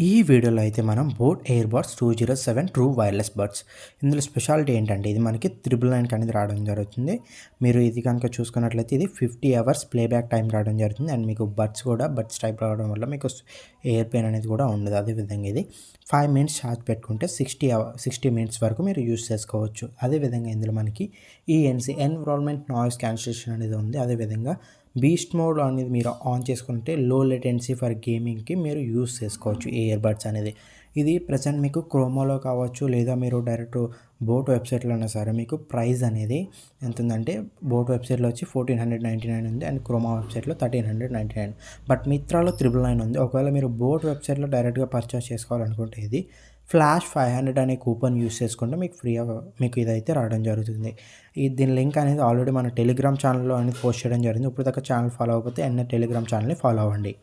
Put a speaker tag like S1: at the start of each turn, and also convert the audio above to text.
S1: ఈ వీడియోలో అయితే మనం boat air buds 207 true wireless buds. ఇందులో స్పెషాలిటీ ఏంటంటే ఇది మనకి 999 అనేది రావడం జరుగుతుంది. మీరు ఇది కనుక చూసుకున్నట్లయితే ఇది 50 అవర్స్ ప్లేబ్యాక్ టైం రావడం జరుగుతుంది. అండ్ మీకు బడ్స్ టైప్ రావడం వల్ల మీకు ఎయిర్ పెయిన్ అనేది కూడా ఉండదు. అదేవిధంగా ఇది 5 మినిట్స్ ఛార్జ్ పెట్టుకుంటే 60 మినిట్స్ వరకు మీరు యూస్ చేసుకోవచ్చు. అదేవిధంగా ఇందులో మనకి ఈఎన్సీ ఎన్విరాన్మెంట్ నాయిస్ క్యాన్సిలేషన్ అనేది ఉంది. అదేవిధంగా బీస్ట్ మోడ్ అనేది మీరు ఆన్ చేసుకుంటే లో లేటెన్సీ ఫర్ గేమింగ్కి మీరు యూస్ చేసుకోవచ్చు ఈ ఇయర్ బడ్స్ అనేది. ఇది ప్రజెంట్ మీకు క్రోమోలో కావచ్చు లేదా మీరు డైరెక్ట్ బోట్ వెబ్సైట్లో అయినా సరే మీకు ప్రైస్ అనేది ఎంత ఉందంటే బోట్ వెబ్సైట్లో వచ్చి 1499 ఉంది అండ్ క్రోమా వెబ్సైట్లో 1399. బట్ మిత్రాలో 999 ఉంది. ఒకవేళ మీరు బోట్ వెబ్సైట్లో డైరెక్ట్గా పర్చేస్ చేసుకోవాలనుకుంటే ఇది ఫ్లాష్ 500 అనే కూపన్ యూస్ చేసుకుంటే మీకు మీకు ఇదైతే రావడం జరుగుతుంది. దీని లింక్ అనేది ఆల్రెడీ మన టెలిగ్రామ్ ఛానల్లో అనేది పోస్ట్ చేయడం జరిగింది. ఇప్పుడు దాకా ఛానల్ ఫాలో అవ్వకపోతే టెలిగ్రామ్ ఛానల్ని ఫాలో అవ్వండి.